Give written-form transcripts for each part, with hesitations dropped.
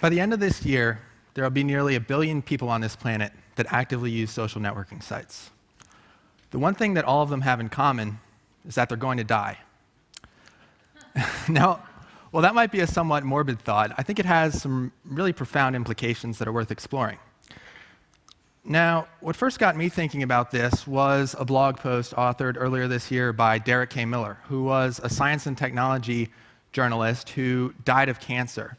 By the end of this year, there will be nearly 1 billion people on this planet that actively use social networking sites. The one thing that all of them have in common is that they're going to die. Now, while that might be a somewhat morbid thought, I think it has some really profound implications that are worth exploring. Now, what first got me thinking about this was a blog post authored earlier this year by Derek K. Miller, who was a science and technology journalist who died of cancer.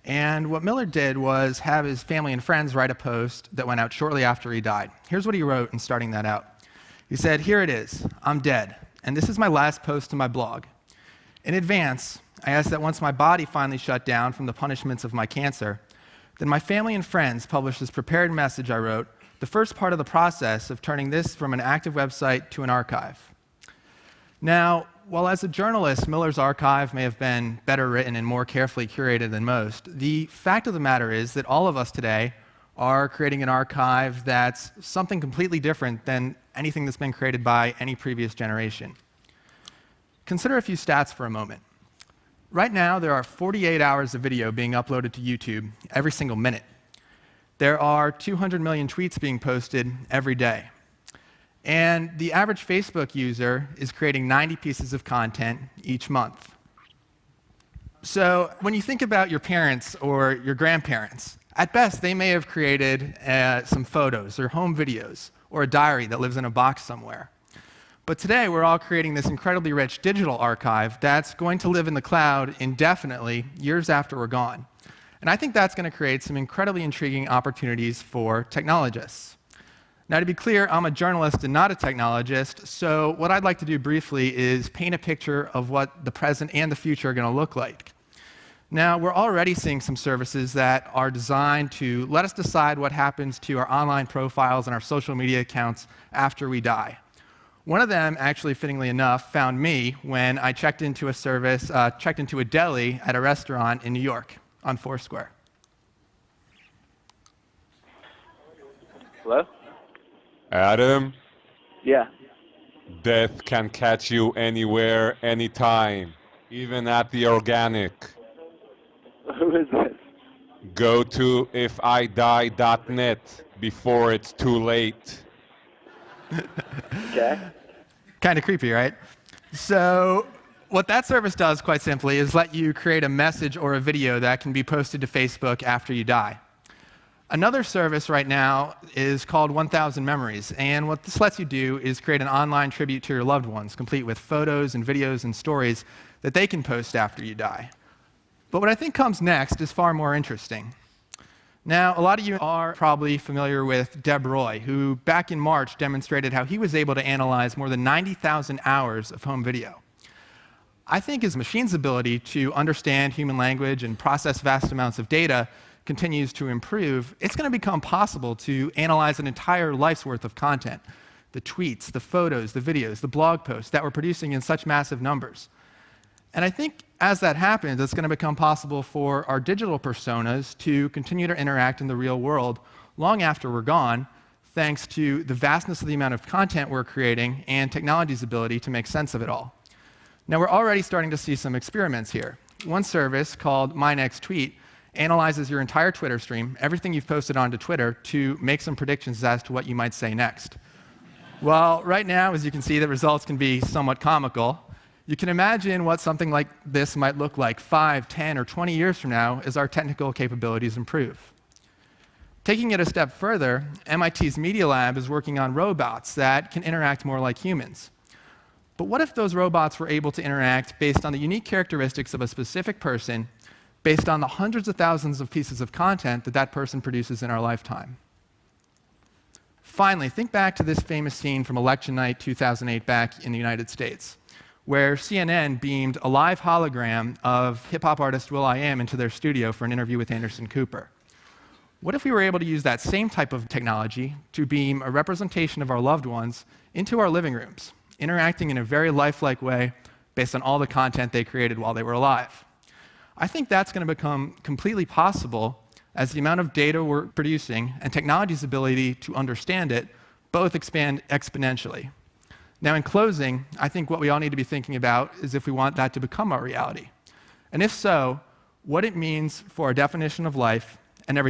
And what Miller did was have his family and friends write a post that went out shortly after he died. Here's what he wrote in starting that out. He said, "Here it is, I'm dead, and this is my last post to my blog. In advance, I ask that once my body finally shut down from the punishments of my cancer, then my family and friends publish this prepared message I wrote, the first part of the process of turning this from an active website to an archive." Now, while as a journalist, Miller's archive may have been better written and more carefully curated than most, the fact of the matter is that all of us today are creating an archive that's something completely different than anything that's been created by any previous generation. Consider a few stats for a moment. Right now, there are 48 hours of video being uploaded to YouTube every single minute. There are 200 million tweets being posted every day. And the average Facebook user is creating 90 pieces of content each month. So when you think about your parents or your grandparents, at best, they may have created some photos or home videos or a diary that lives in a box somewhere. But today, we're all creating this incredibly rich digital archive that's going to live in the cloud indefinitely, years after we're gone. And I think that's going to create some incredibly intriguing opportunities for technologists. Now, to be clear, I'm a journalist and not a technologist, so what I'd like to do briefly is paint a picture of what the present and the future are going to look like. Now, we're already seeing some services that are designed to let us decide what happens to our online profiles and our social media accounts after we die. One of them, actually fittingly enough, found me when I checked into a deli at a restaurant in New York on Foursquare. Hello? Adam, Yeah. death can catch you anywhere, anytime, even at the organic. Who is this? Go to ifidie.net before it's too late. Okay. Kind of creepy, right? So what that service does, quite simply, is let you create a message or a video that can be posted to Facebook after you die. Another service right now is called 1000 Memories, and what this lets you do is create an online tribute to your loved ones, complete with photos and videos and stories that they can post after you die. But what I think comes next is far more interesting. Now, a lot of you are probably familiar with Deb Roy, who back in March demonstrated how he was able to analyze more than 90,000 hours of home video. I think as machine's ability to understand human language and process vast amounts of data continues to improve, it's going to become possible to analyze an entire life's worth of content, the tweets, the photos, the videos, the blog posts that we're producing in such massive numbers. And I think as that happens, it's going to become possible for our digital personas to continue to interact in the real world long after we're gone, thanks to the vastness of the amount of content we're creating and technology's ability to make sense of it all. Now, we're already starting to see some experiments here. One service called My Next Tweet analyzes your entire Twitter stream, everything you've posted onto Twitter, to make some predictions as to what you might say next. Well, right now, as you can see, the results can be somewhat comical. You can imagine what something like this might look like 5, 10, or 20 years from now as our technical capabilities improve. Taking it a step further, MIT's Media Lab is working on robots that can interact more like humans. But what if those robots were able to interact based on the unique characteristics of a specific person, based on the hundreds of thousands of pieces of content that that person produces in our lifetime? Finally, think back to this famous scene from election night 2008 back in the United States, where CNN beamed a live hologram of hip-hop artist will.i.am into their studio for an interview with Anderson Cooper. What if we were able to use that same type of technology to beam a representation of our loved ones into our living rooms, interacting in a very lifelike way based on all the content they created while they were alive? I think that's going to become completely possible as the amount of data we're producing and technology's ability to understand it both expand exponentially. Now, in closing, I think what we all need to be thinking about is if we want that to become our reality. And if so, what it means for our definition of life